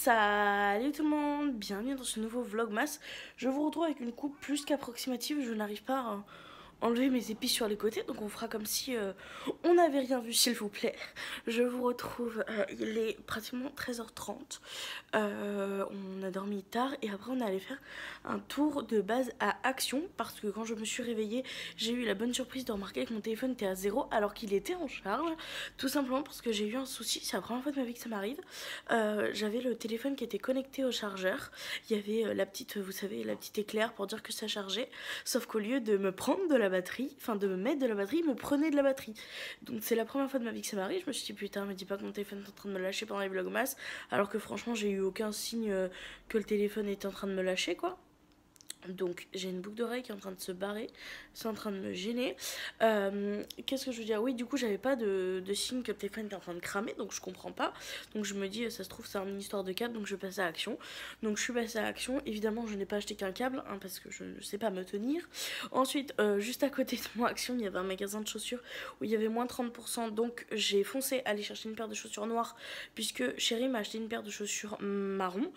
Salut tout le monde, bienvenue dans ce nouveau vlogmas. Je vous retrouve avec une coupe plus qu'approximative, je n'arrive pas à enlever mes épis sur les côtés, donc on fera comme si on n'avait rien vu, s'il vous plaît. Je vous retrouve, il est pratiquement 13h30, on a dormi tard et après on est allé faire un tour de base à Action parce que quand je me suis réveillée, j'ai eu la bonne surprise de remarquer que mon téléphone était à 0 alors qu'il était en charge, tout simplement parce que j'ai eu un souci, c'est la première fois de ma vie que ça m'arrive. J'avais le téléphone qui était connecté au chargeur, il y avait la petite, vous savez, la petite éclair pour dire que ça chargeait, sauf qu'au lieu de me prendre de la batterie, enfin de me mettre de la batterie, il me prenait de la batterie. Donc c'est la première fois de ma vie que ça m'arrive, je me suis dit putain, me dis pas que mon téléphone est en train de me lâcher pendant les vlogmas, alors que franchement j'ai eu aucun signe que le téléphone était en train de me lâcher quoi. Donc j'ai une boucle d'oreille qui est en train de se barrer, c'est en train de me gêner. Qu'est-ce que je veux dire? Oui, du coup j'avais pas de signe que le téléphone était en train de cramer, donc je comprends pas. Donc je me dis ça se trouve c'est une histoire de câble, donc je passe à Action. Donc je suis passée à Action, évidemment je n'ai pas acheté qu'un câble hein, parce que je ne sais pas me tenir. Ensuite juste à côté de moi Action, il y avait un magasin de chaussures où il y avait moins 30%, donc j'ai foncé aller chercher une paire de chaussures noires puisque Chérie m'a acheté une paire de chaussures marron.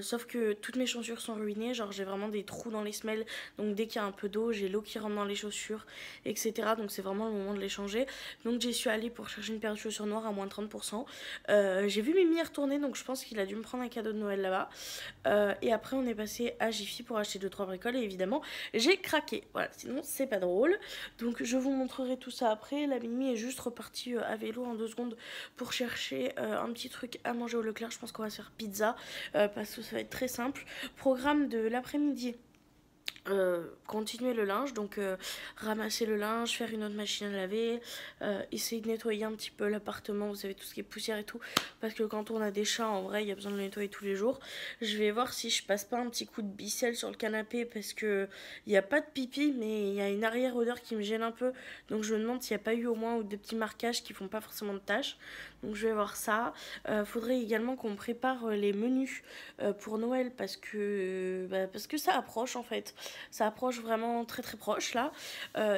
Sauf que toutes mes chaussures sont ruinées, genre j'ai vraiment des trous dans les semelles, donc dès qu'il y a un peu d'eau, j'ai l'eau qui rentre dans les chaussures, etc. Donc c'est vraiment le moment de les changer. Donc j'y suis allée pour chercher une paire de chaussures noires à moins 30%. J'ai vu Mimi retourner, donc je pense qu'il a dû me prendre un cadeau de Noël là-bas. Et après on est passé à Jiffy pour acheter 2-3 bricoles et évidemment j'ai craqué. Voilà, sinon c'est pas drôle. Donc je vous montrerai tout ça après. La Mimi est juste repartie à vélo en 2 secondes pour chercher un petit truc à manger au Leclerc. Je pense qu'on va se faire pizza parce que ça va être très simple. Programme de l'après-midi. Continuer le linge, donc ramasser le linge, faire une autre machine à laver, essayer de nettoyer un petit peu l'appartement, vous savez tout ce qui est poussière et tout, parce que quand on a des chats en vrai il y a besoin de le nettoyer tous les jours. Je vais voir si je passe pas un petit coup de bicelle sur le canapé parce que il n'y a pas de pipi mais il y a une arrière odeur qui me gêne un peu, donc je me demande s'il n'y a pas eu au moins des petits marquages qui font pas forcément de tâches, donc je vais voir ça. Faudrait également qu'on prépare les menus pour Noël parce que ça approche en fait. Ça approche vraiment très très proche là.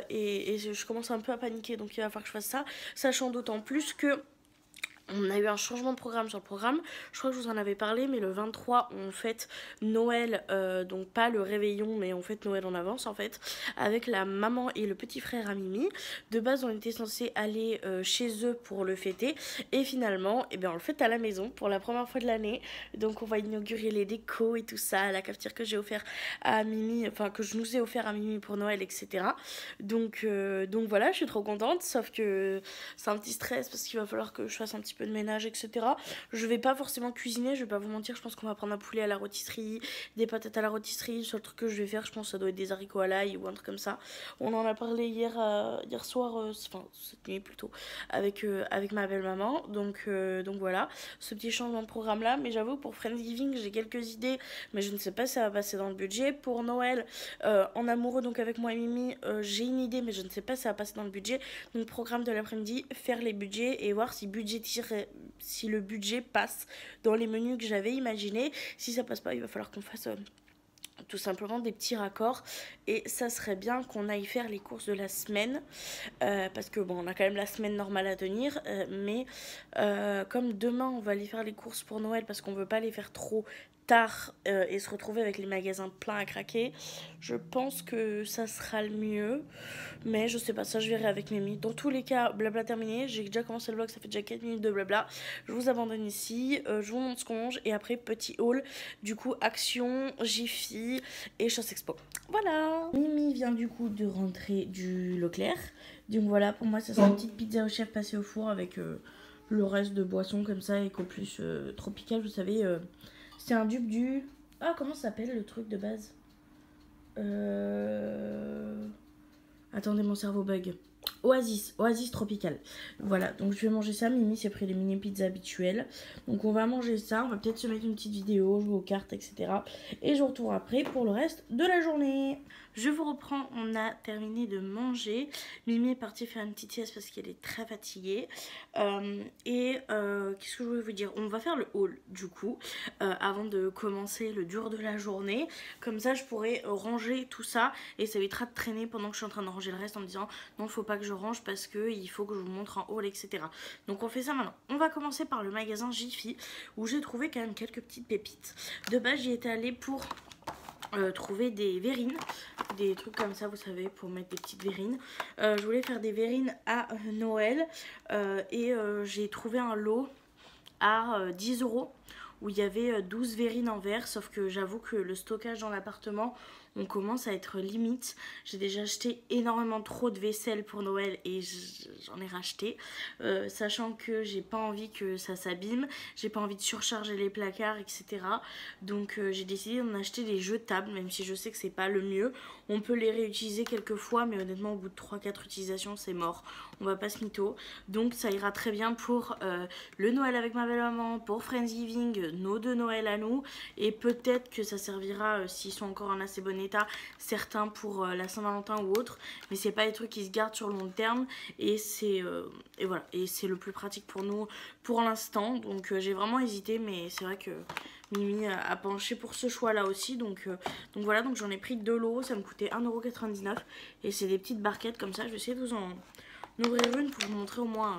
Et je commence un peu à paniquer. Donc il va falloir que je fasse ça. Sachant d'autant plus que on a eu un changement de programme sur le programme. Je crois que je vous en avais parlé, mais le 23, on fête Noël, donc pas le réveillon, mais on fête Noël en avance en fait, avec la maman et le petit frère à Mimi. De base, on était censé aller chez eux pour le fêter, et finalement, eh bien, on le fête à la maison pour la première fois de l'année. Donc, on va inaugurer les décos et tout ça, la cafetière que j'ai offert à Mimi, enfin que je nous ai offert à Mimi pour Noël, etc. Donc voilà, je suis trop contente, sauf que c'est un petit stress parce qu'il va falloir que je fasse un petit peu de ménage, etc. Je vais pas forcément cuisiner, je vais pas vous mentir, je pense qu'on va prendre un poulet à la rôtisserie, des patates à la rôtisserie. Le seul truc que je vais faire, je pense, ça doit être des haricots à l'ail ou un truc comme ça. On en a parlé hier soir, enfin cette nuit plutôt, avec ma belle-maman. Donc voilà, ce petit changement de programme là. Mais j'avoue, pour Friendsgiving, j'ai quelques idées, mais je ne sais pas si ça va passer dans le budget. Pour Noël, en amoureux, donc avec moi et Mimi, j'ai une idée, mais je ne sais pas si ça va passer dans le budget. Donc programme de l'après-midi, faire les budgets et voir si le budget passe dans les menus que j'avais imaginés. Si ça passe pas, il va falloir qu'on fasse tout simplement des petits raccords, et ça serait bien qu'on aille faire les courses de la semaine parce que bon, on a quand même la semaine normale à tenir, mais comme demain on va aller faire les courses pour Noël parce qu'on veut pas les faire trop tard et se retrouver avec les magasins pleins à craquer, je pense que ça sera le mieux, mais je sais pas, ça je verrai avec Mimi. Dans tous les cas, blabla terminé, j'ai déjà commencé le vlog, ça fait déjà 4 minutes de blabla, je vous abandonne ici, je vous montre ce qu'on mange et après petit haul, du coup Action, Jiffy et Chasse Expo. Voilà, Mimi vient du coup de rentrer du Leclerc, donc voilà, pour moi ça sera une petite pizza au chef passée au four avec le reste de boissons comme ça et qu'au plus tropical, vous savez, c'est un dupe du... Ah, comment ça s'appelle le truc de base? Attendez, mon cerveau bug. Oasis tropical. Voilà, donc je vais manger ça. Mimi s'est pris les mini pizzas habituelles. Donc on va manger ça. On va peut-être se mettre une petite vidéo, jouer aux cartes, etc. Et je vous retrouve après pour le reste de la journée. Je vous reprends, on a terminé de manger. Mimi est partie faire une petite sieste parce qu'elle est très fatiguée. Qu'est-ce que je voulais vous dire? On va faire le haul du coup, avant de commencer le dur de la journée. Comme ça, je pourrais ranger tout ça et ça évitera de traîner pendant que je suis en train de ranger le reste en me disant non, faut pas que je range parce qu'il faut que je vous montre en haul, etc. Donc on fait ça maintenant. On va commencer par le magasin Jiffy où j'ai trouvé quand même quelques petites pépites. De base j'y étais allée pour trouver des verrines, des trucs comme ça vous savez, pour mettre des petites verrines. Je voulais faire des verrines à Noël et j'ai trouvé un lot à 10 € où il y avait 12 verrines en verre, sauf que j'avoue que le stockage dans l'appartement, on commence à être limite. J'ai déjà acheté énormément trop de vaisselle pour Noël et j'en ai racheté, sachant que j'ai pas envie que ça s'abîme, j'ai pas envie de surcharger les placards, etc. Donc j'ai décidé d'en acheter des jetables, même si je sais que c'est pas le mieux. On peut les réutiliser quelques fois, mais honnêtement au bout de 3-4 utilisations c'est mort, on va pas se mytho. Donc ça ira très bien pour le Noël avec ma belle-maman, pour Friendsgiving, nos 2 Noël à nous, et peut-être que ça servira s'ils sont encore en assez bon état, certains pour la Saint-Valentin ou autre, mais c'est pas des trucs qui se gardent sur le long terme et c'est voilà, et c'est le plus pratique pour nous pour l'instant. Donc j'ai vraiment hésité, mais c'est vrai que Mimi a penché pour ce choix là aussi, donc voilà, donc j'en ai pris 2 lots, ça me coûtait 1,99 € et c'est des petites barquettes comme ça. Je vais essayer de vous en ouvrir une pour vous montrer au moins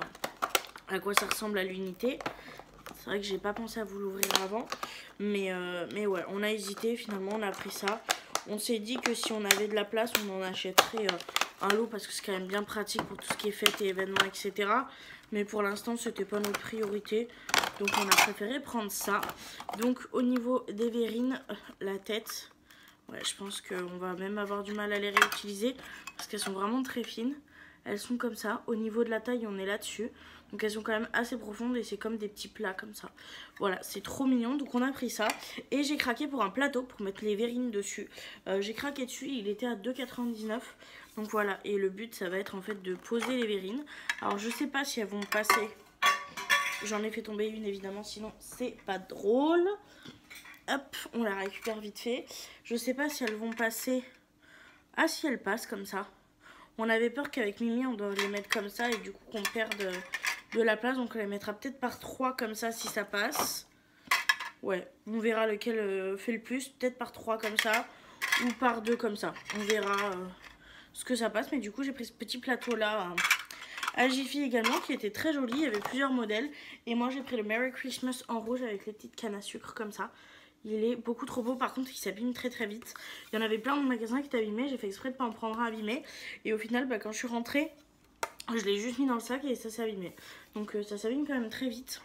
à quoi ça ressemble à l'unité. C'est vrai que j'ai pas pensé à vous l'ouvrir avant, mais ouais, on a hésité, finalement on a pris ça. On s'est dit que si on avait de la place, on en achèterait un lot parce que c'est quand même bien pratique pour tout ce qui est fêtes et événements, etc. Mais pour l'instant, c'était pas notre priorité, donc on a préféré prendre ça. Donc au niveau des verrines, la tête, ouais, je pense qu'on va même avoir du mal à les réutiliser parce qu'elles sont vraiment très fines. Elles sont comme ça. Au niveau de la taille, on est là-dessus. Donc elles sont quand même assez profondes et c'est comme des petits plats comme ça. Voilà, c'est trop mignon. Donc on a pris ça. Et j'ai craqué pour un plateau pour mettre les verrines dessus. J'ai craqué dessus, il était à 2,99 €. Donc voilà, et le but ça va être en fait de poser les verrines. Alors je sais pas si elles vont passer. J'en ai fait tomber une évidemment, sinon c'est pas drôle. Hop, on la récupère vite fait. Je sais pas si elles vont passer. Ah si, elles passent comme ça. On avait peur qu'avec Mimi on doit les mettre comme ça et du coup qu'on perde de la place. Donc on les mettra peut-être par 3 comme ça si ça passe. Ouais, on verra lequel fait le plus. Peut-être par 3 comme ça ou par 2 comme ça. On verra ce que ça passe. Mais du coup j'ai pris ce petit plateau là à Jiffy également qui était très joli. Il y avait plusieurs modèles. Et moi j'ai pris le Merry Christmas en rouge avec les petites cannes à sucre comme ça. Il est beaucoup trop beau, par contre il s'abîme très très vite. Il y en avait plein dans le magasin qui étaient abîmés, j'ai fait exprès de ne pas en prendre un abîmé. Et au final quand je suis rentrée, je l'ai juste mis dans le sac et ça s'est abîmé. Donc ça s'abîme quand même très vite.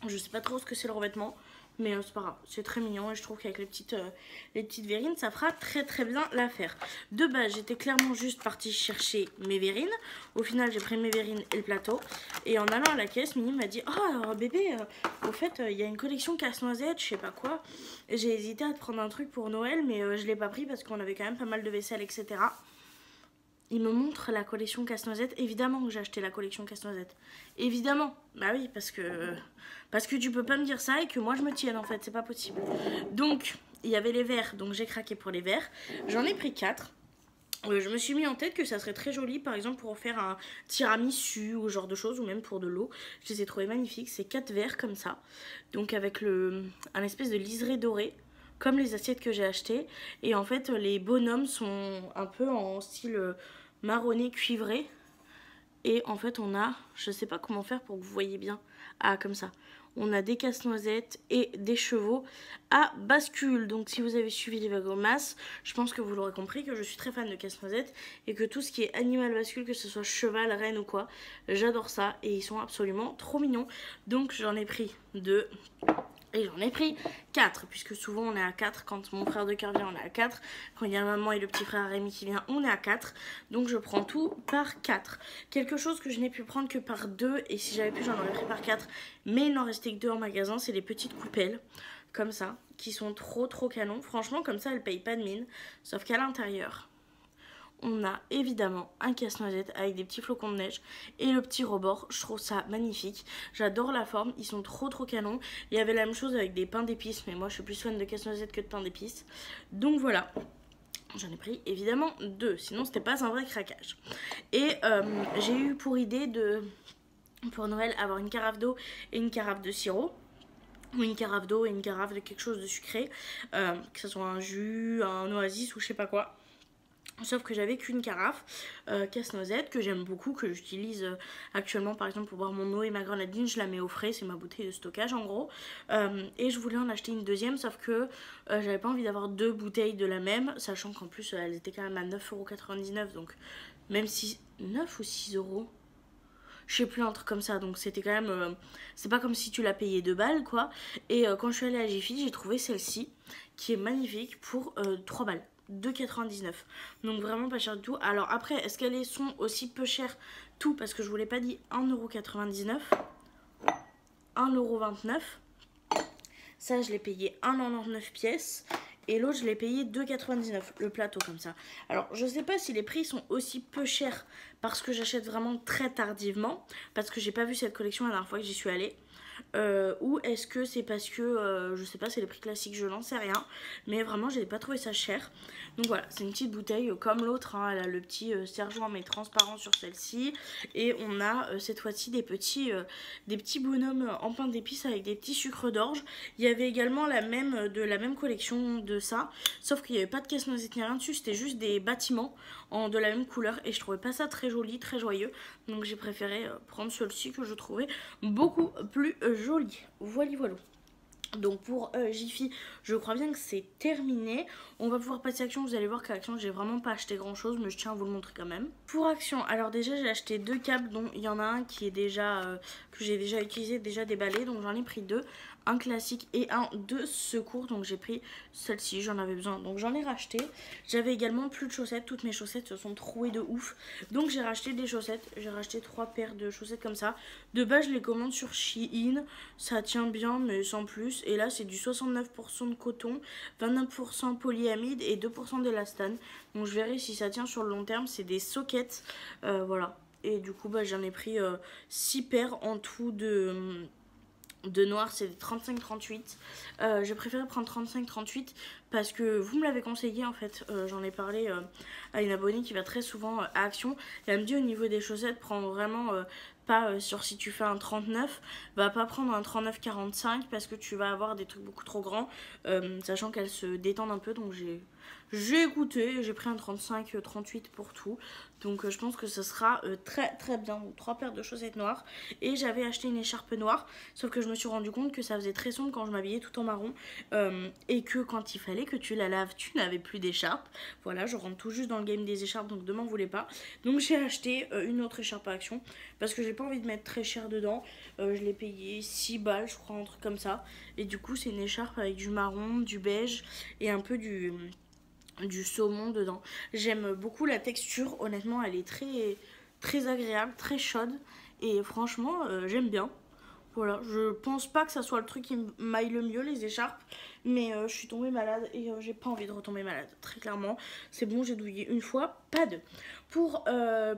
Je sais pas trop ce que c'est le revêtement, mais c'est pas grave, c'est très mignon et je trouve qu'avec les petites verrines ça fera très très bien l'affaire. De base j'étais clairement juste partie chercher mes verrines. Au final j'ai pris mes verrines et le plateau. Et en allant à la caisse, Mimi m'a dit « Oh bébé, au fait il y a une collection casse-noisette, je sais pas quoi ». J'ai hésité à te prendre un truc pour Noël, mais je l'ai pas pris parce qu'on avait quand même pas mal de vaisselle, etc. Il me montre la collection casse-noisette. Évidemment que j'ai acheté la collection casse-noisette. Évidemment. Bah oui, parce que tu peux pas me dire ça et que moi je me tienne en fait. C'est pas possible. Donc, il y avait les verres. Donc j'ai craqué pour les verres. J'en ai pris 4. Je me suis mis en tête que ça serait très joli, par exemple, pour faire un tiramisu ou ce genre de choses, ou même pour de l'eau. Je les ai trouvés magnifiques. C'est 4 verres comme ça. Donc avec un espèce de liseré doré, comme les assiettes que j'ai achetées. Et en fait, les bonhommes sont un peu en style marronné cuivré. Et en fait, on a, je sais pas comment faire pour que vous voyez bien. Ah, comme ça. On a des casse-noisettes et des chevaux à bascule. Donc si vous avez suivi les Vlogmas, je pense que vous l'aurez compris que je suis très fan de casse-noisettes et que tout ce qui est animal bascule, que ce soit cheval, reine ou quoi, j'adore ça et ils sont absolument trop mignons. Donc j'en ai pris 2. Et j'en ai pris 4, puisque souvent on est à 4. Quand mon frère de cœur vient, on est à 4. Quand il y a la maman et le petit frère Rémi qui vient, on est à 4. Donc je prends tout par 4. Quelque chose que je n'ai pu prendre que par 2. Et si j'avais pu, j'en aurais pris par 4. Mais il n'en restait que 2 en magasin. C'est les petites coupelles, comme ça, qui sont trop canon. Franchement, comme ça, elles payent pas de mine. Sauf qu'à l'intérieur, on a évidemment un casse-noisette avec des petits flocons de neige et le petit rebord. Je trouve ça magnifique. J'adore la forme. Ils sont trop canons. Il y avait la même chose avec des pains d'épices, mais moi je suis plus fan de casse-noisette que de pain d'épices. Donc voilà. J'en ai pris évidemment 2. Sinon c'était pas un vrai craquage. Et j'ai eu pour idée de, pour Noël, avoir une carafe d'eau et une carafe de sirop. Ou une carafe d'eau et une carafe de quelque chose de sucré. Que ce soit un jus, un oasis ou je sais pas quoi. Sauf que j'avais qu'une carafe casse-noisette que j'aime beaucoup, que j'utilise actuellement par exemple pour boire mon eau et ma grenadine. Je la mets au frais, c'est ma bouteille de stockage en gros. Et je voulais en acheter une deuxième, sauf que j'avais pas envie d'avoir deux bouteilles de la même, sachant qu'en plus elles étaient quand même à 9,99 €. Donc même si 9 ou 6 euros, je sais plus, un truc comme ça. Donc c'était quand même, c'est pas comme si tu l'as payé 2 balles quoi. Et quand je suis allée à Jiffy, j'ai trouvé celle-ci qui est magnifique pour 3 balles. 2,99 €. Donc vraiment pas cher du tout. Alors après, est-ce qu'elles sont aussi peu chères tout, parce que je vous l'ai pas dit, 1,99 €, 1,29 €. Ça, je l'ai payé 1,99 pièces. Et l'autre, je l'ai payé 2,99 € le plateau comme ça. Alors, je sais pas si les prix sont aussi peu chers parce que j'achète vraiment très tardivement, parce que j'ai pas vu cette collection la dernière fois que j'y suis allée. Ou est-ce que c'est parce que, je sais pas, c'est les prix classiques, je n'en sais rien. Mais vraiment, je n'ai pas trouvé ça cher. Donc voilà, c'est une petite bouteille comme l'autre, hein. Elle a le petit serre-joint mais transparent sur celle-ci. Et on a cette fois-ci des petits bonhommes en pain d'épices avec des petits sucres d'orge. Il y avait également de la même collection de ça, sauf qu'il n'y avait pas de casse-noisette ni rien dessus, c'était juste des bâtiments de la même couleur. Et je trouvais pas ça très joli, très joyeux. Donc j'ai préféré prendre celui-ci que je trouvais beaucoup plus joli. Voilà, voilà. Donc pour Jiffy, je crois bien que c'est terminé. On va pouvoir passer à Action. Vous allez voir qu'à Action, j'ai vraiment pas acheté grand chose, mais je tiens à vous le montrer quand même. Pour Action, alors déjà j'ai acheté deux câbles, dont il y en a un qui est déjà que j'ai déjà utilisé, déjà déballé. Donc j'en ai pris deux, un classique et un de secours. Donc j'ai pris celle-ci, j'en avais besoin, donc j'en ai racheté. J'avais également plus de chaussettes, toutes mes chaussettes se sont trouées de ouf. Donc j'ai racheté des chaussettes, j'ai racheté 3 paires de chaussettes comme ça. De base je les commande sur Shein, ça tient bien mais sans plus. Et là c'est du 69% de coton, 29% polyamide et 2% d'élastane. Donc je verrai si ça tient sur le long terme. C'est des sockets, voilà. Et du coup j'en ai pris 6 paires en tout de noir, c'est des 35-38. J'ai préféré prendre 35-38 parce que vous me l'avez conseillé en fait. J'en ai parlé à une abonnée qui va très souvent à Action. Et elle me dit au niveau des chaussettes, prends vraiment pas sur si tu fais un 39, va pas prendre un 39-45 parce que tu vas avoir des trucs beaucoup trop grands, sachant qu'elles se détendent un peu. Donc j'ai écouté, j'ai pris un 35-38 pour tout. Donc je pense que ce sera très très bien. Donc 3 paires de chaussettes noires. Et j'avais acheté une écharpe noire, sauf que je me suis rendu compte que ça faisait très sombre quand je m'habillais tout en marron, et que quand il fallait que tu la laves, tu n'avais plus d'écharpe. Voilà, je rentre tout juste dans le game des écharpes, donc ne m'en voulez pas. Donc j'ai acheté une autre écharpe à Action parce que j'ai pas envie de mettre très cher dedans. Je l'ai payé 6 balles, je crois, un truc comme ça. Et du coup c'est une écharpe avec du marron, du beige et un peu du saumon dedans. J'aime beaucoup la texture, honnêtement elle est très, très agréable, très chaude. Et franchement j'aime bien. Voilà, je pense pas que ça soit le truc qui m'aille le mieux, les écharpes. Mais je suis tombée malade et j'ai pas envie de retomber malade, très clairement. C'est bon, j'ai douillé une fois, pas deux. Pour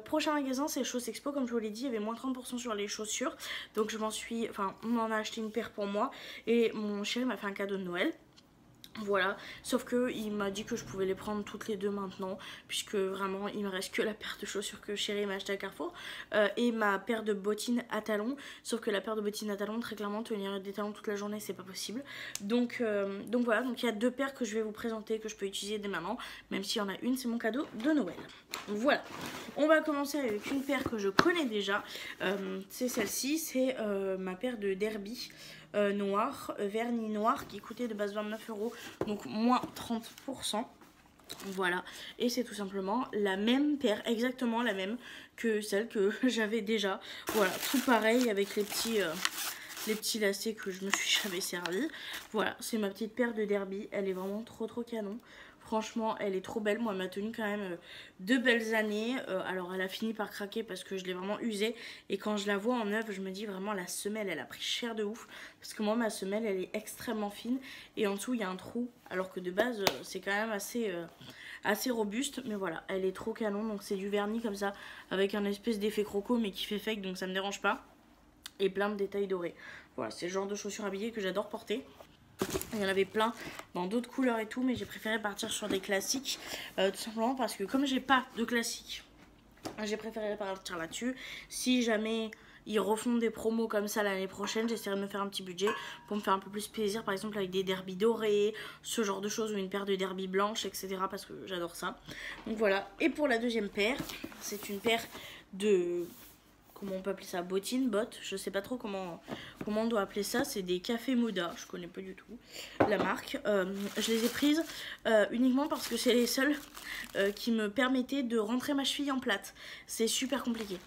prochain magasin, c'est Chausse Expo. Comme je vous l'ai dit, il y avait moins 30% sur les chaussures. Donc on en a acheté une paire pour moi. Et mon chéri m'a fait un cadeau de Noël. Voilà, sauf que il m'a dit que je pouvais les prendre toutes les deux maintenant, puisque vraiment il me reste que la paire de chaussures que chéri m'a acheté à Carrefour et ma paire de bottines à talons. Sauf que la paire de bottines à talons, très clairement tenir des talons toute la journée c'est pas possible. Donc voilà, donc il y a deux paires que je vais vous présenter, que je peux utiliser dès maintenant, même s'il y en a une, c'est mon cadeau de Noël. Voilà, on va commencer avec une paire que je connais déjà, c'est celle-ci, c'est ma paire de Derby noir, vernis noir, qui coûtait de base 29 €, donc moins 30%. Voilà, et c'est tout simplement la même paire, exactement la même que celle que j'avais déjà. Voilà, tout pareil avec les petits lacets que je me suis jamais servi. Voilà, c'est ma petite paire de Derby, elle est vraiment trop canon. Franchement, elle est trop belle. Moi, elle m'a tenu quand même 2 belles années. Alors, elle a fini par craquer parce que je l'ai vraiment usée. Et quand je la vois en œuvre, je me dis vraiment la semelle, elle a pris cher de ouf. Parce que moi, ma semelle, elle est extrêmement fine. Et en dessous, il y a un trou. Alors que de base, c'est quand même assez robuste. Mais voilà, elle est trop canon. Donc, c'est du vernis comme ça, avec un espèce d'effet croco, mais qui fait fake. Donc, ça me dérange pas. Et plein de détails dorés. Voilà, c'est le genre de chaussures habillées que j'adore porter. Il y en avait plein dans d'autres couleurs et tout, mais j'ai préféré partir sur des classiques tout simplement parce que comme j'ai pas de classiques, j'ai préféré partir là-dessus. Si jamais ils refont des promos comme ça l'année prochaine, j'essaierai de me faire un petit budget pour me faire un peu plus plaisir, par exemple avec des derbies dorés, ce genre de choses, ou une paire de derbies blanches, etc. parce que j'adore ça. Donc voilà. Et pour la deuxième paire, c'est une paire de... comment on peut appeler ça, bottes, je sais pas trop comment on doit appeler ça, c'est des Café Moda, je connais pas du tout la marque. Je les ai prises uniquement parce que c'est les seules qui me permettaient de rentrer ma cheville en plate. C'est super compliqué.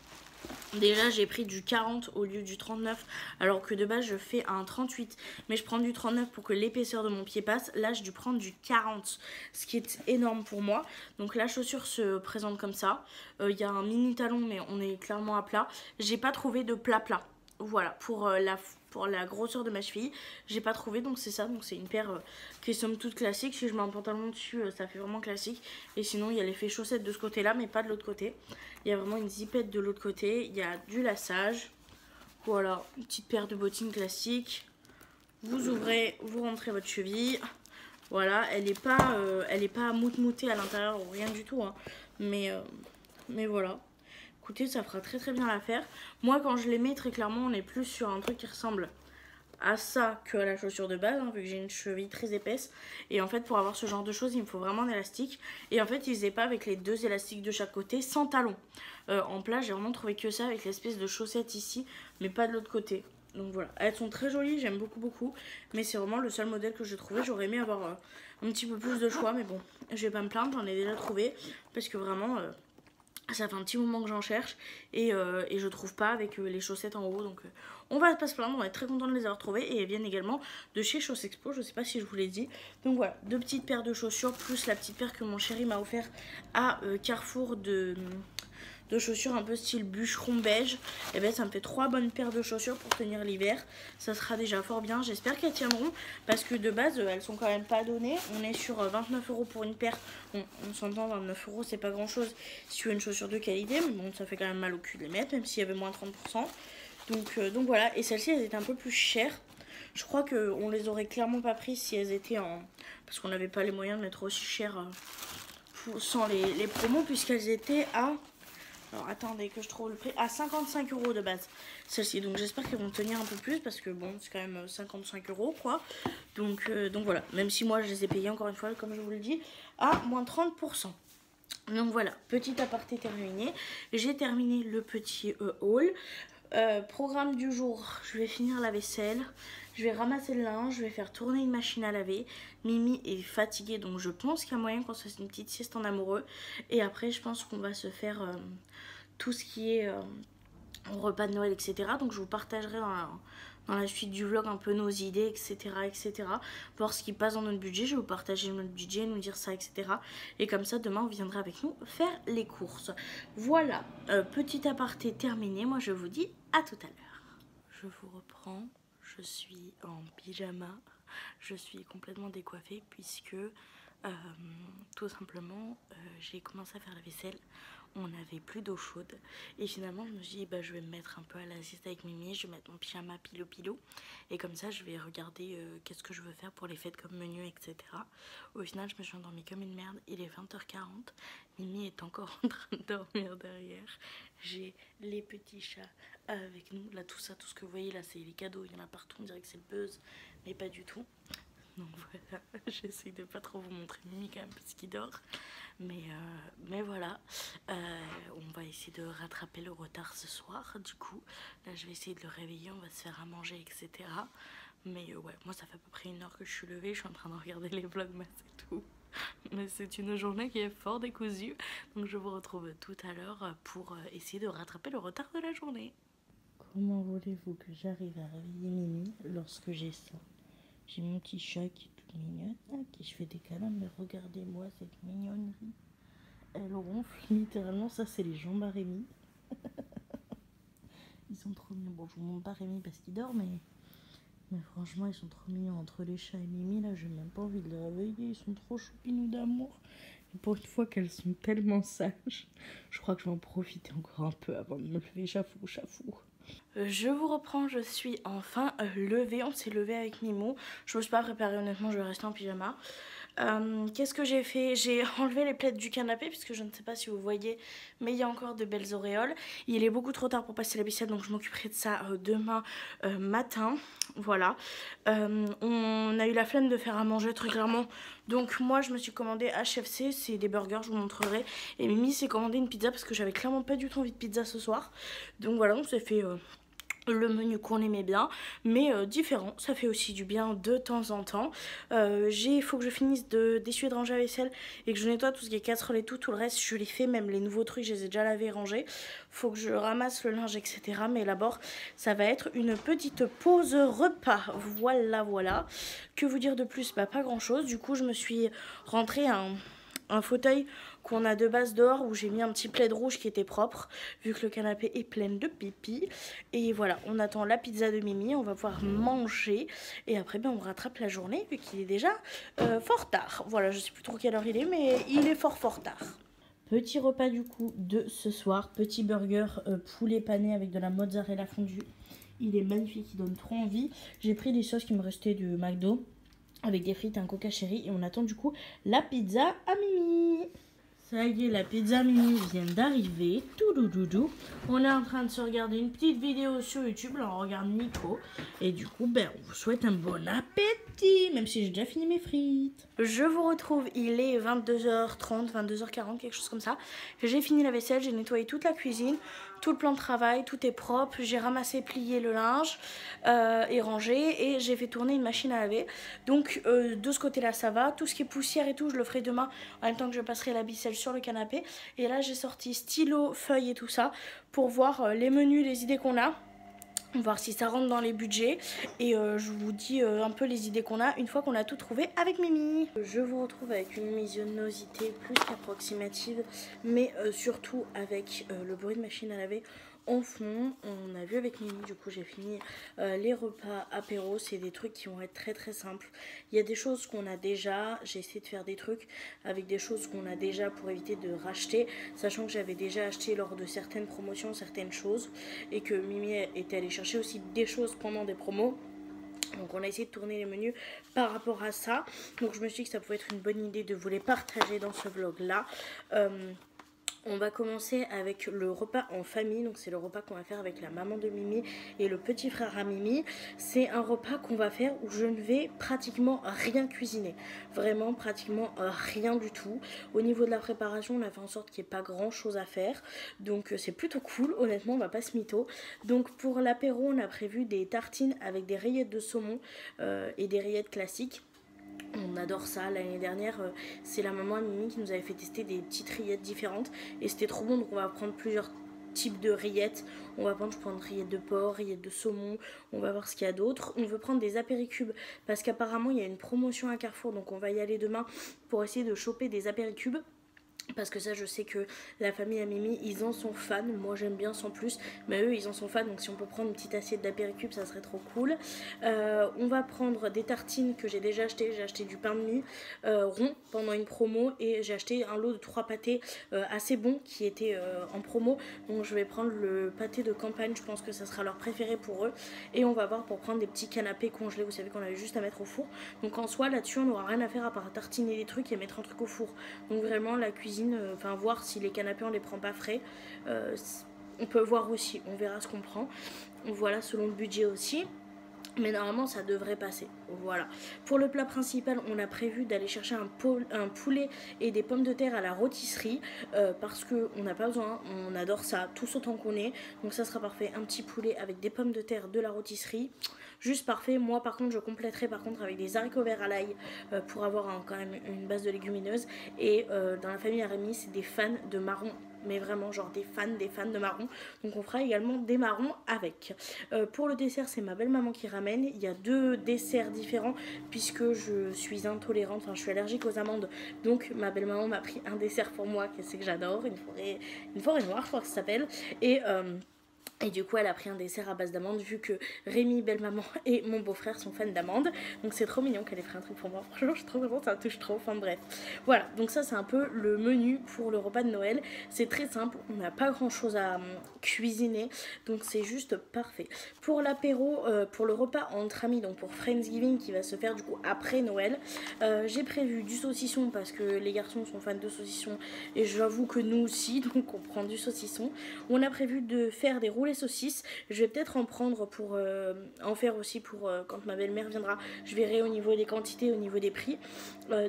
Déjà j'ai pris du 40 au lieu du 39 alors que de base je fais un 38, mais je prends du 39 pour que l'épaisseur de mon pied passe. Là j'ai dû prendre du 40, ce qui est énorme pour moi. Donc la chaussure se présente comme ça. Y a un mini talon mais on est clairement à plat. J'ai pas trouvé de plat. Voilà, pour la grosseur de ma cheville, j'ai pas trouvé, donc c'est ça. Donc c'est une paire qui est somme toute classique. Si je mets un pantalon dessus, ça fait vraiment classique. Et sinon il y a l'effet chaussette de ce côté là, mais pas de l'autre côté. Il y a vraiment une zipette de l'autre côté. Il y a du laçage. Voilà, une petite paire de bottines classiques. Vous ouvrez, vous rentrez votre cheville. Voilà, elle est pas moutée à l'intérieur ou rien du tout, hein. Mais voilà. Écoutez, ça fera très très bien l'affaire. Moi, quand je les mets, très clairement, on est plus sur un truc qui ressemble à ça que à la chaussure de base, hein, vu que j'ai une cheville très épaisse. Et en fait, pour avoir ce genre de choses, il me faut vraiment un élastique. Et en fait, ils faisaient pas avec les deux élastiques de chaque côté, sans talons. En plat, j'ai vraiment trouvé que ça avec l'espèce de chaussette ici, mais pas de l'autre côté. Donc voilà, elles sont très jolies, j'aime beaucoup. Mais c'est vraiment le seul modèle que j'ai trouvé. J'aurais aimé avoir un petit peu plus de choix, mais bon, je vais pas me plaindre, j'en ai déjà trouvé. Parce que vraiment... ça fait un petit moment que j'en cherche et je trouve pas avec les chaussettes en haut. Donc on va pas se plaindre, on va être très content de les avoir trouvées. Et elles viennent également de chez Chaussexpo, je sais pas si je vous l'ai dit. Donc voilà, deux petites paires de chaussures plus la petite paire que mon chéri m'a offert à Carrefour de chaussures un peu style bûcheron beige. Et bien ça me fait 3 bonnes paires de chaussures pour tenir l'hiver. Ça sera déjà fort bien, j'espère qu'elles tiendront parce que de base elles sont quand même pas données. On est sur 29 € pour une paire. Bon, on s'entend, 29 € c'est pas grand chose si tu veux une chaussure de qualité, mais bon ça fait quand même mal au cul de les mettre même s'il y avait moins 30%. Donc voilà, et celles-ci elles étaient un peu plus chères. Je crois qu'on les aurait clairement pas prises si elles étaient en... parce qu'on n'avait pas les moyens de mettre aussi cher sans les promos, puisqu'elles étaient à... alors attendez que je trouve le prix, à 55 € de base, celle-ci. Donc j'espère qu'elles vont tenir un peu plus parce que bon, c'est quand même 55 € quoi. Donc voilà, même si moi je les ai payées encore une fois, comme je vous le dis, à moins 30%. Donc voilà, petit aparté terminé. J'ai terminé le petit haul. Programme du jour, je vais finir la vaisselle, je vais ramasser le linge, je vais faire tourner une machine à laver. Mimi est fatiguée donc je pense qu'il y a moyen qu'on se fasse une petite sieste en amoureux. Et après je pense qu'on va se faire tout ce qui est repas de Noël, etc. Donc je vous partagerai dans la suite du vlog un peu nos idées, etc. Voir ce qui passe dans notre budget. Je vais vous partager notre budget, nous dire ça, etc. Et comme ça, demain, vous viendrez avec nous faire les courses. Voilà, petit aparté terminé. Moi, je vous dis à tout à l'heure. Je vous reprends. Je suis en pyjama. Je suis complètement décoiffée puisque tout simplement, j'ai commencé à faire la vaisselle. On n'avait plus d'eau chaude et finalement je me suis dit bah, je vais me mettre un peu à la sieste avec Mimi, je vais mettre mon pyjama pilo et comme ça je vais regarder qu'est-ce que je veux faire pour les fêtes comme menu, etc. Au final je me suis endormie comme une merde, il est 20h40, Mimi est encore en train de dormir derrière, j'ai les petits chats avec nous, là tout ça, tout ce que vous voyez là c'est les cadeaux, il y en a partout, on dirait que c'est le buzz mais pas du tout. Donc voilà, j'essaie de pas trop vous montrer Mimi quand même parce qu'il dort. Mais voilà, on va essayer de rattraper le retard ce soir. Du coup, là je vais essayer de le réveiller, on va se faire à manger, etc. Mais ouais, moi ça fait à peu près 1 heure que je suis levée, je suis en train de regarder les vlogmas et tout. Mais c'est une journée qui est fort décousue. Donc je vous retrouve tout à l'heure pour essayer de rattraper le retard de la journée. Comment voulez-vous que j'arrive à réveiller Mimi lorsque j'ai ça? J'ai mon petit chat qui est toute mignonne, à qui je fais des câlins, mais regardez-moi cette mignonnerie. Elle ronfle littéralement, ça c'est les jambes à Rémi. Ils sont trop mignons. Bon, je vous montre pas Rémi parce qu'il dort, mais franchement, ils sont trop mignons. Entre les chats et Mimi, là, j'ai même pas envie de les réveiller. Ils sont trop choupinous d'amour. Et pour une fois qu'elles sont tellement sages, je crois que je vais en profiter encore un peu avant de me lever. Chafou. Je vous reprends, je suis enfin levée. On s'est levé avec Mimo. Je ne me suis pas préparée, honnêtement, je vais rester en pyjama. Qu'est-ce que j'ai fait? J'ai enlevé les plaids du canapé puisque je ne sais pas si vous voyez, mais il y a encore de belles auréoles. Il est beaucoup trop tard pour passer la vaisselle, donc je m'occuperai de ça demain matin. Voilà. On a eu la flemme de faire à manger très clairement, donc moi je me suis commandé HFC, c'est des burgers, je vous montrerai. Et Mimi s'est commandé une pizza parce que j'avais clairement pas du tout envie de pizza ce soir. Donc voilà, on s'est fait le menu qu'on aimait bien, mais différent, ça fait aussi du bien de temps en temps. Il faut que je finisse d'essuyer de ranger la vaisselle et que je nettoie tout ce qui est casserole et tout le reste je l'ai fait, même les nouveaux trucs je les ai déjà lavés et rangés. Faut que je ramasse le linge, etc. Mais d'abord ça va être une petite pause repas, voilà. Que vous dire de plus? Bah pas grand chose, du coup je me suis rentrée un fauteuil qu'on a de base dehors où j'ai mis un petit plaid rouge qui était propre vu que le canapé est plein de pipi. Et voilà, on attend la pizza de Mimi, on va pouvoir manger et après on rattrape la journée vu qu'il est déjà fort tard. Voilà, je sais plus trop quelle heure il est, mais il est fort tard. Petit repas du coup de ce soir, petit burger poulet pané avec de la mozzarella fondue. Il est magnifique, il donne trop envie. J'ai pris des sauces qui me restaient du McDo avec des frites, un coca chéri et on attend du coup la pizza à Mimi. Ça y est, la pizza Mimi vient d'arriver. Touloudoudou. On est en train de se regarder une petite vidéo sur YouTube. Là, on regarde Nico. Et du coup, on vous souhaite un bon appétit. Même si j'ai déjà fini mes frites. Je vous retrouve, il est 22h30, 22h40, quelque chose comme ça. J'ai fini la vaisselle, j'ai nettoyé toute la cuisine. Tout le plan de travail, tout est propre. J'ai ramassé, plié le linge et rangé. Et j'ai fait tourner une machine à laver. Donc, de ce côté-là, ça va. Tout ce qui est poussière et tout, je le ferai demain. En même temps que je passerai la ficelle sur le canapé. Et là, j'ai sorti stylo, feuille et tout ça pour voir les menus, les idées qu'on a. Voir si ça rentre dans les budgets. Et je vous dis un peu les idées qu'on a une fois qu'on a tout trouvé avec Mimi. Je vous retrouve avec une missionnosité plus qu'approximative, mais surtout avec le bruit de machine à laver en fond. On a vu avec Mimi, du coup j'ai fini les repas apéro. C'est des trucs qui vont être très simples. Il y a des choses qu'on a déjà, j'ai essayé de faire des trucs avec des choses qu'on a déjà pour éviter de racheter, sachant que j'avais déjà acheté lors de certaines promotions certaines choses et que Mimi était allée chercher aussi des choses pendant des promos. Donc on a essayé de tourner les menus par rapport à ça. Donc je me suis dit que ça pouvait être une bonne idée de vous les partager dans ce vlog là. On va commencer avec le repas en famille, donc c'est le repas qu'on va faire avec la maman de Mimi et le petit frère à Mimi. C'est un repas qu'on va faire où je ne vais pratiquement rien cuisiner, vraiment pratiquement rien du tout. Au niveau de la préparation, on a fait en sorte qu'il n'y ait pas grand chose à faire, donc c'est plutôt cool, honnêtement on va pas se mytho. Donc pour l'apéro, on a prévu des tartines avec des rillettes de saumon et des rillettes classiques. On adore ça. L'année dernière, c'est la maman Mimi qui nous avait fait tester des petites rillettes différentes et c'était trop bon. Donc on va prendre plusieurs types de rillettes. On va prendre, je prends rillettes de porc, rillettes de saumon. On va voir ce qu'il y a d'autre. On veut prendre des apéricubes parce qu'apparemment il y a une promotion à Carrefour, donc on va y aller demain pour essayer de choper des apéricubes. Parce que ça, je sais que la famille à Mimi, ils en sont fans. Moi, j'aime bien sans plus. Mais eux, ils en sont fans. Donc, si on peut prendre une petite assiette d'apéricube, ça serait trop cool. On va prendre des tartines que j'ai déjà achetées. J'ai acheté du pain de mie rond pendant une promo. Et j'ai acheté un lot de 3 pâtés assez bons qui étaient en promo. Donc, je vais prendre le pâté de campagne. Je pense que ça sera leur préféré pour eux. Et on va voir pour prendre des petits canapés congelés. Vous savez qu'on avait juste à mettre au four. Donc, en soi, là-dessus, on n'aura rien à faire à part tartiner les trucs et mettre un truc au four. Donc, vraiment, la cuisine, enfin voir si les canapés on les prend pas frais, on peut voir aussi, on verra ce qu'on prend, voilà, selon le budget aussi. Mais normalement ça devrait passer. Voilà. Pour le plat principal, on a prévu d'aller chercher un poulet et des pommes de terre à la rôtisserie. Parce qu'on n'a pas besoin, on adore ça, tous autant qu'on est. Donc ça sera parfait. Un petit poulet avec des pommes de terre de la rôtisserie. Juste parfait. Moi par contre je compléterai par contre avec des haricots verts à l'ail pour avoir quand même une base de légumineuses. Et dans la famille Arémi, c'est des fans de marron. Mais vraiment genre des fans de marron. Donc on fera également des marrons avec. Pour le dessert, c'est ma belle maman qui ramène. Il y a 2 desserts différents puisque je suis intolérante, enfin je suis allergique aux amandes. Donc ma belle maman m'a pris un dessert pour moi que c'est que j'adore, une forêt noire je crois que ça s'appelle. Et Et du coup, elle a pris un dessert à base d'amandes, vu que Rémi, belle-maman et mon beau-frère sont fans d'amandes. Donc c'est trop mignon qu'elle ait pris un truc pour moi. Franchement, je suis trop contente, ça me touche trop. Enfin bref. Voilà, donc ça c'est un peu le menu pour le repas de Noël. C'est très simple, on n'a pas grand-chose à cuisiner. Donc c'est juste parfait. Pour l'apéro, pour le repas entre amis, donc pour Friendsgiving qui va se faire du coup après Noël, j'ai prévu du saucisson parce que les garçons sont fans de saucisson. Et j'avoue que nous aussi, donc on prend du saucisson. On a prévu de faire des roulés saucisses. Je vais peut-être en prendre pour en faire aussi pour quand ma belle-mère viendra. Je verrai au niveau des quantités, au niveau des prix.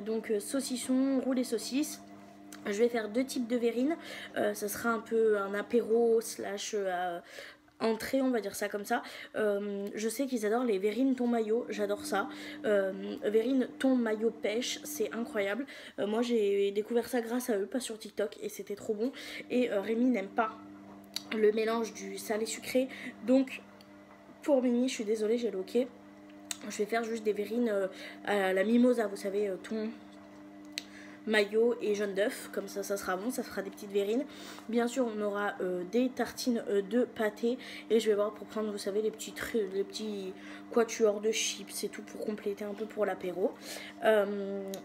Donc saucisson, roulés saucisses. Je vais faire 2 types de verrines. Ça sera un peu un apéro slash entrée, on va dire ça comme ça. Je sais qu'ils adorent les verrines thon mayo, j'adore ça. Verrines thon mayo pêche, c'est incroyable. Moi j'ai découvert ça grâce à eux, pas sur TikTok, et c'était trop bon. Et Rémi n'aime pas le mélange du salé sucré, donc pour Mimi, je suis désolée, j'ai loqué. Je vais faire juste des verrines à la mimosa, vous savez, thon, maillot et jaune d'œuf, comme ça sera bon, ça fera des petites verrines. Bien sûr on aura des tartines de pâté, et je vais voir pour prendre, vous savez, les petits quatuors de chips et tout pour compléter un peu pour l'apéro.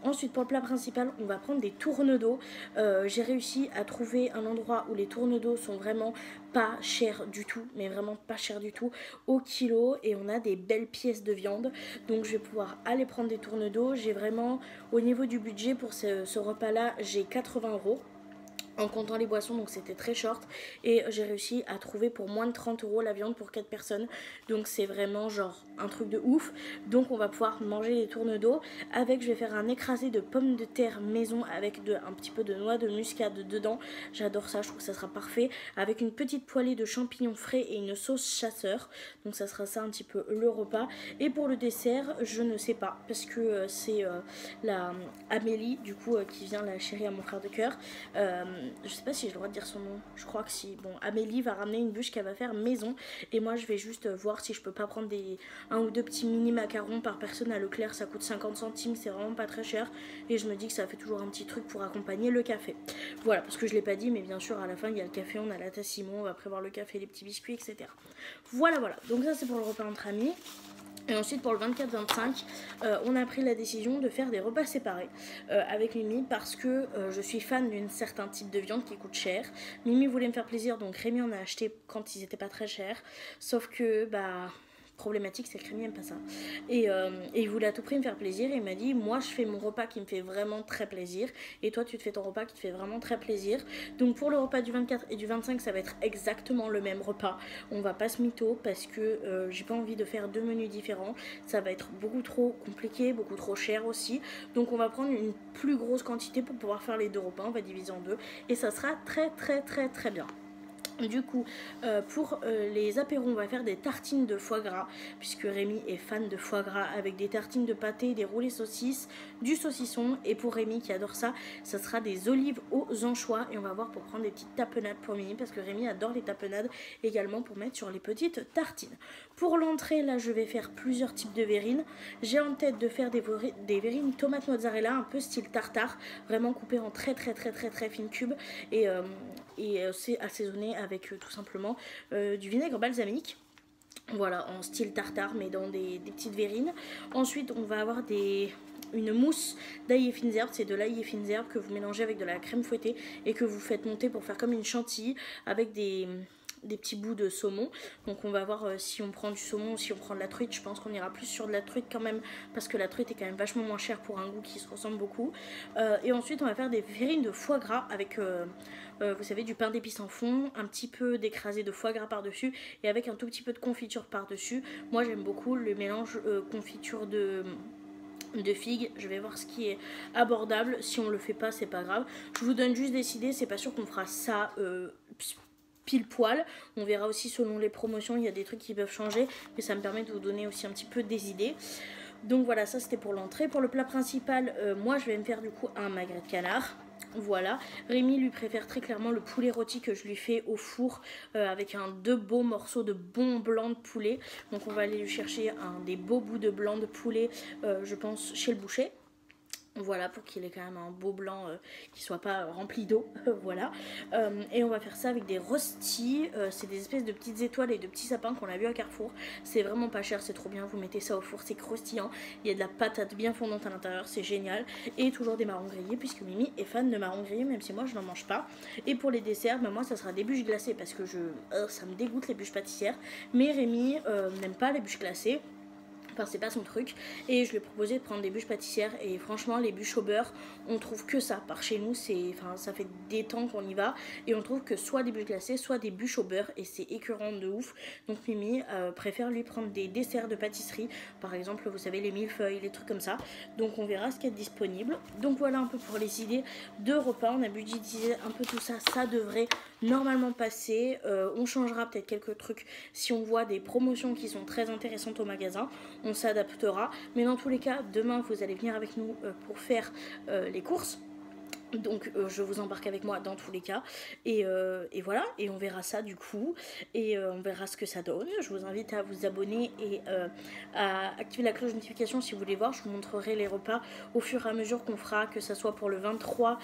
Ensuite pour le plat principal on va prendre des tournes d'eau. J'ai réussi à trouver un endroit où les tournes d'eau sont vraiment pas chers du tout, mais vraiment pas chers du tout au kilo, et on a des belles pièces de viande, donc je vais pouvoir aller prendre des tournes d'eau. J'ai vraiment, au niveau du budget pour ce repas là, j'ai 80 € en comptant les boissons, donc c'était très short, et j'ai réussi à trouver pour moins de 30 € la viande pour 4 personnes, donc c'est vraiment genre un truc de ouf. Donc on va pouvoir manger les tournes d'eau avec, je vais faire un écrasé de pommes de terre maison avec un petit peu de noix de muscade dedans, j'adore ça, je trouve que ça sera parfait, avec une petite poêlée de champignons frais et une sauce chasseur, donc ça sera ça un petit peu le repas. Et pour le dessert, je ne sais pas, parce que c'est la Amélie du coup qui vient, la chérie à mon frère de cœur, je sais pas si j'ai le droit de dire son nom, je crois que si. Bon, Amélie va ramener une bûche qu'elle va faire maison, et moi je vais juste voir si je peux pas prendre un ou deux petits mini macarons par personne à Leclerc. Ça coûte 50 centimes, c'est vraiment pas très cher, et je me dis que ça fait toujours un petit truc pour accompagner le café. Voilà, parce que je l'ai pas dit, mais bien sûr à la fin il y a le café, on a la tasse Simon, on va prévoir le café, les petits biscuits, etc. Voilà, donc ça c'est pour le repas entre amis. Et ensuite pour le 24-25, on a pris la décision de faire des repas séparés avec Mimi, parce que je suis fan d'un certain type de viande qui coûte cher. Mimi voulait me faire plaisir, donc Rémi en a acheté quand ils étaient pas très chers. Sauf que problématique, c'est que Rémi aime pas ça, et il voulait à tout prix me faire plaisir, et il m'a dit moi je fais mon repas qui me fait vraiment très plaisir, et toi tu te fais ton repas qui te fait vraiment très plaisir. Donc pour le repas du 24 et du 25 ça va être exactement le même repas, on va pas se mytho, parce que j'ai pas envie de faire 2 menus différents, ça va être beaucoup trop compliqué, beaucoup trop cher aussi, donc on va prendre une plus grosse quantité pour pouvoir faire les 2 repas, on va diviser en 2, et ça sera très très très très bien. Du coup, pour les apéros, on va faire des tartines de foie gras, puisque Rémi est fan de foie gras, avec des tartines de pâté, des roulés saucisses, du saucisson. Et pour Rémi qui adore ça, ça sera des olives aux anchois. Et on va voir pour prendre des petites tapenades pour Mimi, parce que Rémi adore les tapenades également pour mettre sur les petites tartines. Pour l'entrée, là, je vais faire plusieurs types de verrines. J'ai en tête de faire des verrines tomates mozzarella, un peu style tartare, vraiment coupées en très très très très très fines cubes, et c'est assaisonné avec tout simplement du vinaigre balsamique. Voilà, en style tartare, mais dans des petites verrines. Ensuite, on va avoir une mousse d'ail et fines herbes. C'est de l'ail et fines herbes que vous mélangez avec de la crème fouettée et que vous faites monter pour faire comme une chantilly avec des petits bouts de saumon. Donc on va voir si on prend du saumon ou si on prend de la truite. Je pense qu'on ira plus sur de la truite quand même, parce que la truite est quand même vachement moins chère pour un goût qui se ressemble beaucoup. Et ensuite on va faire des verrines de foie gras avec vous savez, du pain d'épices en fond, un petit peu d'écrasé de foie gras par dessus, et avec un tout petit peu de confiture par dessus. Moi j'aime beaucoup le mélange confiture de figues. Je vais voir ce qui est abordable. Si on le fait pas, c'est pas grave, je vous donne juste des idées. C'est pas sûr qu'on fera ça pile poil, on verra aussi selon les promotions, il y a des trucs qui peuvent changer, mais ça me permet de vous donner aussi un petit peu des idées. Donc voilà, ça c'était pour l'entrée. Pour le plat principal, moi je vais me faire du coup un magret de canard. Voilà, Rémi lui préfère très clairement le poulet rôti que je lui fais au four avec deux beaux morceaux de bon blanc de poulet. Donc on va aller lui chercher des beaux bouts de blanc de poulet, je pense chez le boucher. Voilà, pour qu'il ait quand même un beau blanc qui soit pas rempli d'eau. Voilà. Et on va faire ça avec des rostis. C'est des espèces de petites étoiles et de petits sapins qu'on a vu à Carrefour. C'est vraiment pas cher, c'est trop bien. Vous mettez ça au four, c'est croustillant. Il y a de la patate bien fondante à l'intérieur, c'est génial. Et toujours des marrons grillés, puisque Mimi est fan de marrons grillés, même si moi je n'en mange pas. Et pour les desserts, moi ça sera des bûches glacées, parce que ça me dégoûte les bûches pâtissières. Mais Rémi n'aime pas les bûches glacées. Enfin, c'est pas son truc, et je lui ai proposé de prendre des bûches pâtissières, et franchement les bûches au beurre on trouve que ça par chez nous, ça fait des temps qu'on y va et on trouve que soit des bûches glacées soit des bûches au beurre, et c'est écœurant de ouf. Donc Mimi préfère lui prendre des desserts de pâtisserie, par exemple vous savez les millefeuilles, les trucs comme ça. Donc on verra ce qui est disponible. Donc voilà un peu pour les idées de repas, on a budgétisé un peu tout ça, ça devrait normalement passer. On changera peut-être quelques trucs si on voit des promotions qui sont très intéressantes au magasin, on s'adaptera. Mais dans tous les cas, demain vous allez venir avec nous pour faire les courses. Donc je vous embarque avec moi dans tous les cas, et voilà, et on verra ça du coup, et on verra ce que ça donne. Je vous invite à vous abonner et à activer la cloche de notification si vous voulez voir. Je vous montrerai les repas au fur et à mesure qu'on fera, que ça soit pour le 23,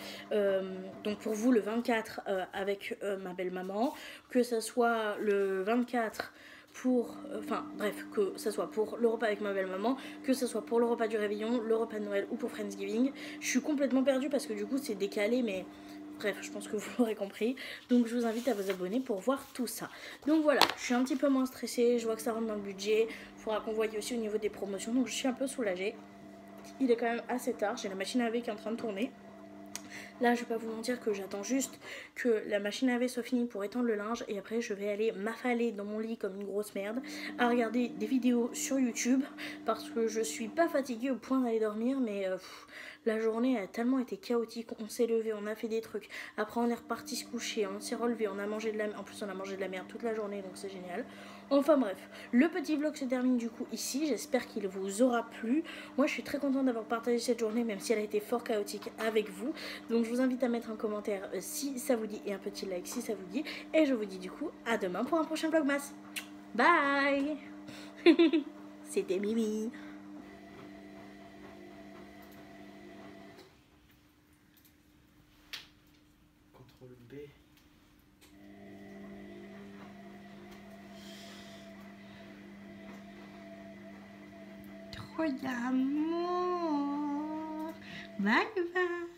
donc pour vous le 24 avec ma belle maman, que ça soit le 24 pour, enfin bref, que ça soit pour le repas avec ma belle maman, que ça soit pour le repas du réveillon, le repas de Noël ou pour Friendsgiving. Je suis complètement perdue parce que du coup c'est décalé, mais bref, je pense que vous l'aurez compris. Donc je vous invite à vous abonner pour voir tout ça. Donc voilà, je suis un petit peu moins stressée, je vois que ça rentre dans le budget. Il faudra qu'on voie aussi au niveau des promotions, donc je suis un peu soulagée. Il est quand même assez tard, j'ai la machine à laver qui est en train de tourner. Là, je vais pas vous mentir que j'attends juste que la machine à laver soit finie pour étendre le linge, et après je vais aller m'affaler dans mon lit comme une grosse merde à regarder des vidéos sur YouTube, parce que je suis pas fatiguée au point d'aller dormir, mais la journée a tellement été chaotique. On s'est levé, on a fait des trucs, après on est reparti se coucher, on s'est relevé, on a mangé de la merde, en plus on a mangé de la merde toute la journée, donc c'est génial. Enfin bref, le petit vlog se termine du coup ici, j'espère qu'il vous aura plu. Moi je suis très contente d'avoir partagé cette journée, même si elle a été fort chaotique avec vous. Donc je vous invite à mettre un commentaire si ça vous dit, et un petit like si ça vous dit. Et je vous dis du coup à demain pour un prochain vlogmas. Bye. C'était Mimi. CTRL B. Trop d'amour. Bye bye.